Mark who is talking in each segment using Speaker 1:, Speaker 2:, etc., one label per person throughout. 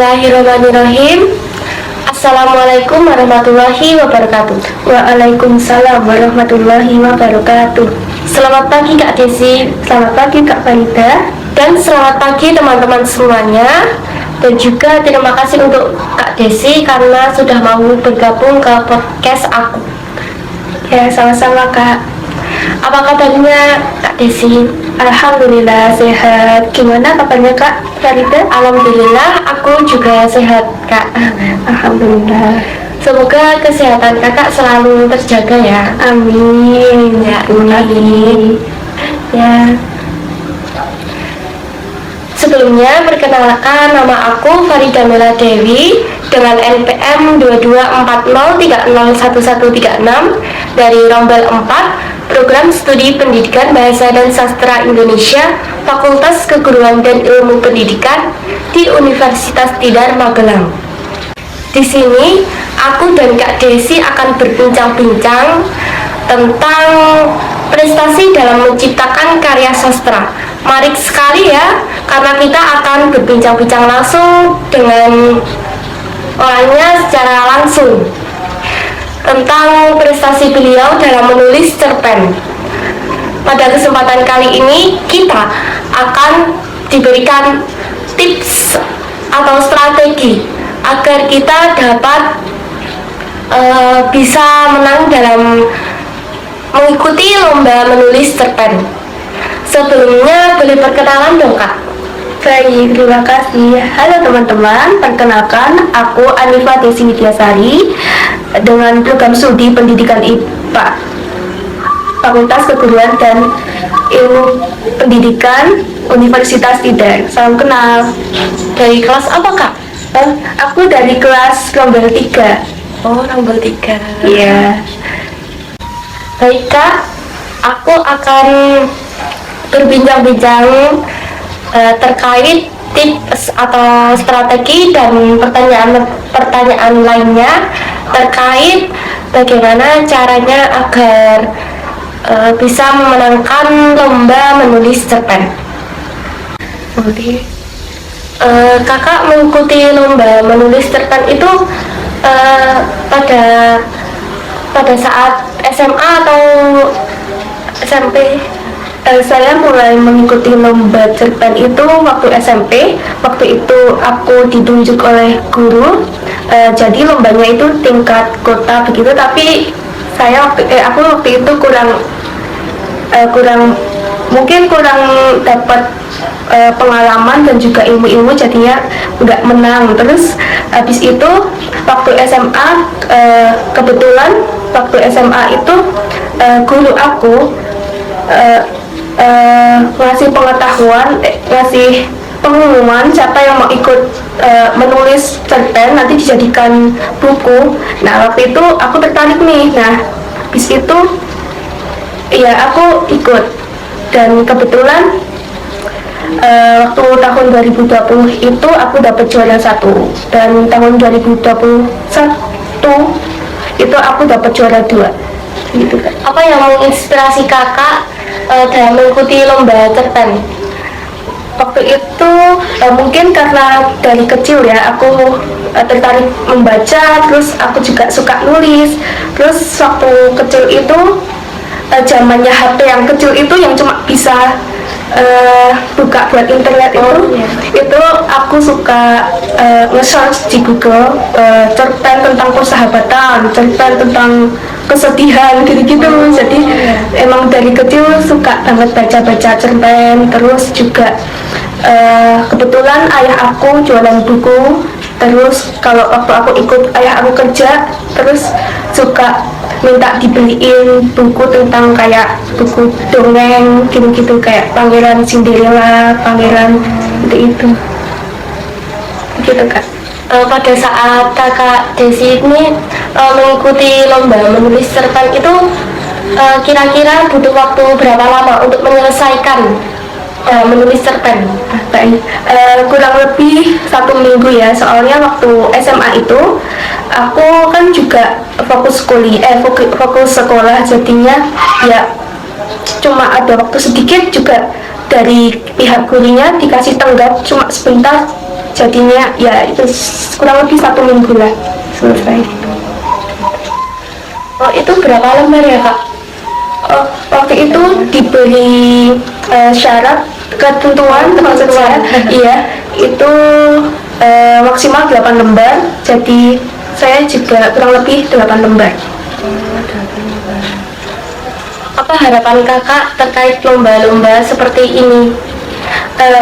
Speaker 1: Bismillahirrahmanirrahim. Assalamualaikum warahmatullahi wabarakatuh.
Speaker 2: Waalaikumsalam warahmatullahi wabarakatuh.
Speaker 1: Selamat pagi Kak Desi,
Speaker 2: Selamat pagi Kak Farida.
Speaker 1: dan selamat pagi teman-teman semuanya. Dan juga terima kasih untuk Kak Desi karena sudah mau bergabung ke podcast aku.
Speaker 2: Ya, sama-sama Kak.
Speaker 1: Apa kabarnya Kak Desi?
Speaker 2: Alhamdulillah sehat. Gimana kabarnya Kak Farida?
Speaker 1: Alhamdulillah aku juga sehat Kak.
Speaker 2: Alhamdulillah.
Speaker 1: Semoga kesehatan kakak selalu terjaga ya.
Speaker 2: Amin.
Speaker 1: Ya,
Speaker 2: Amin.
Speaker 1: Ya. Sebelumnya perkenalkan, nama aku Farida Mela Dewi dengan NPM 2240301136 dari Rombel 4 Program Studi Pendidikan Bahasa dan Sastra Indonesia Fakultas Keguruan dan Ilmu Pendidikan di Universitas Tidar Magelang. Di sini aku dan Kak Desi akan berbincang-bincang tentang prestasi dalam menciptakan karya sastra. Menarik sekali ya, karena kita akan berbincang-bincang langsung dengan orangnya secara langsung tentang prestasi beliau dalam menulis cerpen. Pada kesempatan kali ini kita akan diberikan tips atau strategi agar kita dapat bisa menang dalam mengikuti lomba menulis cerpen. Sebelumnya boleh perkenalan dong Kak?
Speaker 2: Baik, terima kasih. Halo teman-teman, perkenalkan aku Anifa Desi Widyasari dengan program studi pendidikan IPA Fakultas Keguruan dan Ilmu Pendidikan Universitas Tidar. Salam kenal.
Speaker 1: Dari kelas apa Kak?
Speaker 2: Aku dari kelas Rombel 3.
Speaker 1: Oh, Rombel 3.
Speaker 2: Iya.
Speaker 1: Baik Kak, aku akan berbincang-bincang terkait tips atau strategi dan pertanyaan lainnya terkait bagaimana caranya agar bisa memenangkan lomba menulis cerpen. Kakak mengikuti lomba menulis cerpen itu pada saat SMA atau SMP?
Speaker 2: Saya mulai mengikuti lomba cerpen itu waktu SMP. Waktu itu aku ditunjuk oleh guru. Jadi lombanya itu tingkat kota begitu. Tapi aku waktu itu kurang dapat pengalaman dan juga ilmu-ilmu, jadinya nggak menang. Terus habis itu waktu SMA kebetulan waktu SMA itu guru aku ngasih pengumuman siapa yang mau ikut menulis cerpen nanti dijadikan buku. Nah waktu itu aku tertarik nih. Nah habis itu ya aku ikut dan kebetulan waktu tahun 2020 itu aku dapat juara 1 dan tahun 2021 itu aku dapat juara 2 gitu kan.
Speaker 1: Apa yang menginspirasi kakak dalam mengikuti lomba cerpen?
Speaker 2: Waktu itu mungkin karena dari kecil ya aku tertarik membaca, terus aku juga suka nulis. Terus waktu kecil itu zamannya HP yang kecil itu yang cuma bisa buka buat internet itu aku suka nge-search di Google cerpen tentang persahabatan, cerpen tentang kesedihan gitu-gitu. Jadi emang dari kecil suka banget baca-baca cerpen. Terus juga kebetulan ayah aku jualan buku. Terus kalau waktu aku ikut ayah aku kerja, terus suka minta dibeliin buku tentang kayak buku dongeng gitu-gitu, kayak Pangeran Cinderella, Pangeran itu gitu Kak.
Speaker 1: Pada saat kakak Desi ini mengikuti lomba menulis cerpen itu kira-kira butuh waktu berapa lama untuk menyelesaikan menulis cerpen?
Speaker 2: Baik, kurang lebih 1 minggu ya, soalnya waktu SMA itu aku kan juga fokus sekolah, jadinya ya cuma ada waktu sedikit juga dari pihak gurunya dikasih tenggat cuma sebentar jadinya ya itu kurang lebih 1 minggu lah selesai.
Speaker 1: Oh, itu berapa lembar ya Kak?
Speaker 2: Waktu itu diberi syarat ketentuan termasuk saya, iya itu maksimal 8 lembar, jadi saya juga kurang lebih 8 lembar.
Speaker 1: Apa harapan Kakak terkait lomba-lomba seperti ini?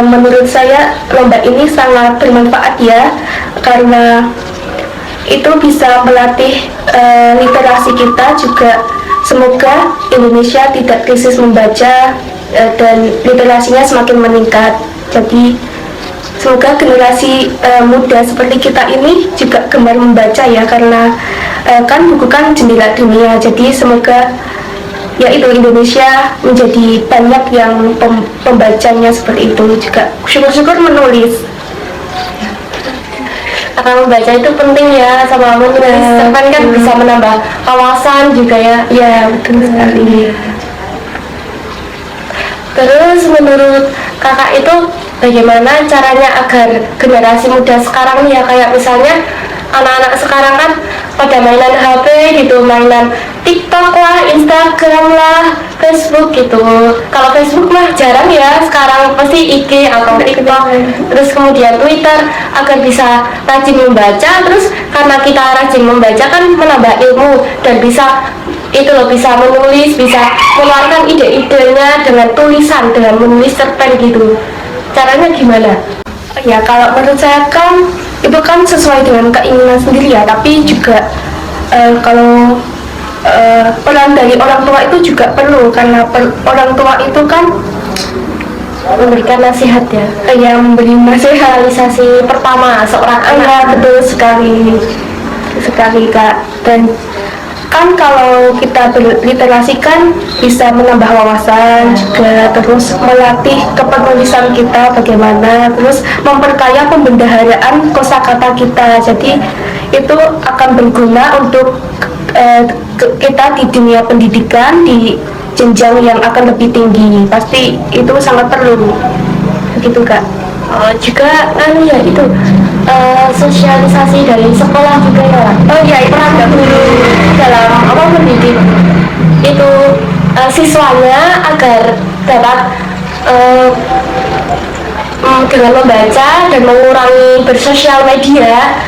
Speaker 2: Menurut saya lomba ini sangat bermanfaat ya, karena itu bisa melatih literasi kita juga. Semoga Indonesia tidak krisis membaca dan literasinya semakin meningkat. Jadi semoga generasi muda seperti kita ini juga gemar membaca ya, karena kan buku kan jendela dunia. Jadi semoga ya itu Indonesia menjadi banyak yang pembacanya seperti itu, juga syukur-syukur menulis.
Speaker 1: Karena membaca itu penting ya, sama menulis kan bisa menambah wawasan juga ya.
Speaker 2: Ya betul sekali.
Speaker 1: Terus menurut Kakak itu bagaimana caranya agar generasi muda sekarang nih ya, kayak misalnya anak-anak sekarang kan pada mainan HP gitu, mainan TikTok lah, Instagram lah, Facebook gitu. Kalau Facebook mah jarang ya, sekarang pasti IG atau TikTok, terus kemudian Twitter, agar bisa rajin membaca. Terus karena kita rajin membaca kan menambah ilmu dan bisa itu loh, bisa menulis, bisa mengeluarkan ide-idenya dengan tulisan, dengan menulis cerpen gitu. Caranya gimana?
Speaker 2: Ya kalau menurut saya kan itu kan sesuai dengan keinginan sendiri ya, tapi juga kalau peran dari orang tua itu juga perlu, karena orang tua itu kan
Speaker 1: Memberikan nasihat ya,
Speaker 2: yang memberi nasihat.
Speaker 1: realisasi pertama seorang anak.
Speaker 2: Betul sekali Kak. Dan kan kalau kita berliterasi kan bisa menambah wawasan juga, terus melatih kepenulisan kita bagaimana, terus memperkaya pembendaharaan kosakata kita. Jadi itu akan berguna untuk kita di dunia pendidikan, di jenjang yang akan lebih tinggi. Pasti itu sangat perlu begitu Kak.
Speaker 1: Juga kan ya itu sosialisasi dari sekolah juga ya.
Speaker 2: Oh ya, itu
Speaker 1: peran guru dalam apa mendidik itu siswanya agar dapat dengan membaca dan mengurangi bersosial media.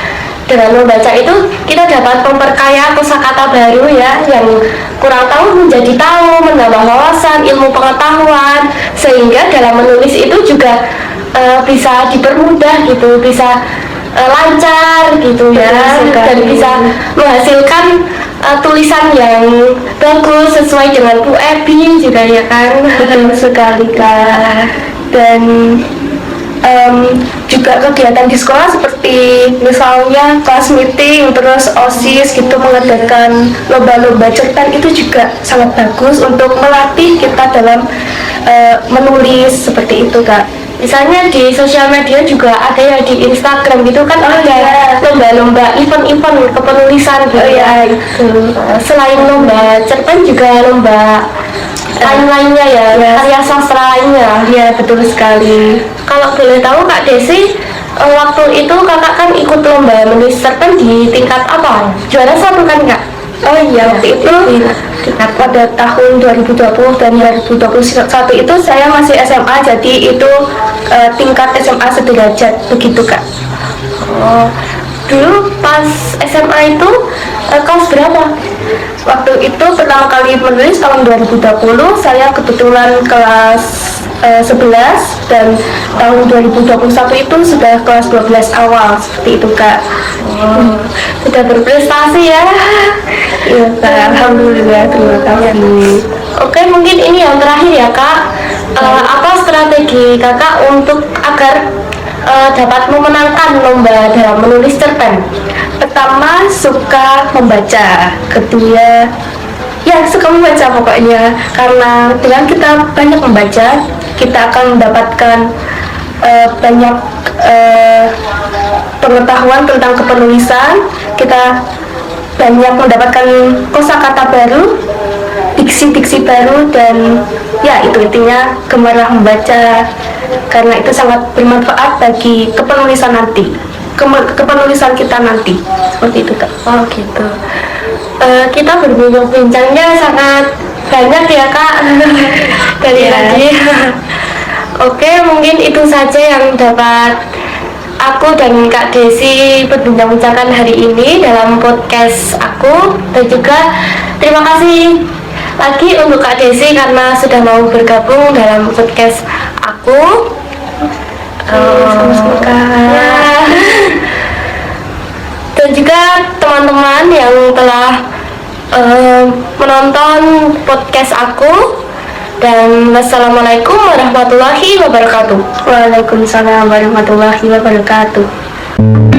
Speaker 1: Dengan membaca itu kita dapat memperkaya kosakata baru ya, yang kurang tahu menjadi tahu, menambah wawasan, ilmu pengetahuan, sehingga dalam menulis itu juga bisa dipermudah gitu, bisa lancar gitu ya, dan bisa menghasilkan tulisan yang bagus sesuai dengan UEB juga ya kan.
Speaker 2: Betul sekali Kak. Dan juga kegiatan di sekolah seperti misalnya kelas meeting, terus OSIS gitu, mengadakan lomba-lomba cerpen, itu juga sangat bagus untuk melatih kita dalam menulis seperti itu Kak.
Speaker 1: Misalnya di sosial media juga ada ya, di Instagram gitu kan ada lomba-lomba event-event kepenulisan gitu ya. Selain lomba cerpen juga lomba lain-lainnya ya, karya sastra lainnya.
Speaker 2: Ya betul sekali.
Speaker 1: Kalau boleh tahu Kak Desi, waktu itu kakak kan ikut lomba menulis cerpen di tingkat apa? Juara 1 kan Kak?
Speaker 2: Oh iya, waktu itu pada tahun 2020 dan 2021 itu saya masih SMA, jadi itu tingkat SMA sederajat begitu Kak.
Speaker 1: Dulu pas SMA itu kelas berapa?
Speaker 2: Waktu itu pertama kali menulis tahun 2020, saya kebetulan kelas 11, dan tahun 2021 itu sudah kelas 12 awal seperti itu Kak.
Speaker 1: Sudah berprestasi ya.
Speaker 2: Iya Kak, alhamdulillah, terima kasih.
Speaker 1: Oke, mungkin ini yang terakhir ya Kak. Apa strategi kakak untuk agar dapat memenangkan lomba dalam menulis cerpen?
Speaker 2: Pertama, suka membaca. Kedua, ya suka membaca pokoknya, karena dengan kita banyak membaca, kita akan mendapatkan banyak pengetahuan tentang kepenulisan. Kita banyak mendapatkan kosakata baru, diksi-diksi baru, dan ya itu intinya gemarlah membaca. karena itu sangat bermanfaat bagi kepenulisan nanti, kepenulisan kita nanti, seperti itu Kak.
Speaker 1: Oh gitu. Kita berbincang-bincangnya sangat banyak ya Kak dari
Speaker 2: Ya.
Speaker 1: tadi. Oke, mungkin itu saja yang dapat aku dan Kak Desi berbincang-bincangkan hari ini dalam podcast aku, dan juga terima kasih lagi untuk Kak Desi karena sudah mau bergabung dalam podcast aku.
Speaker 2: Sama-sama Kak.
Speaker 1: Ya. Dan juga teman-teman yang telah menonton podcast aku, dan wassalamualaikum warahmatullahi wabarakatuh.
Speaker 2: Waalaikumsalam warahmatullahi wabarakatuh.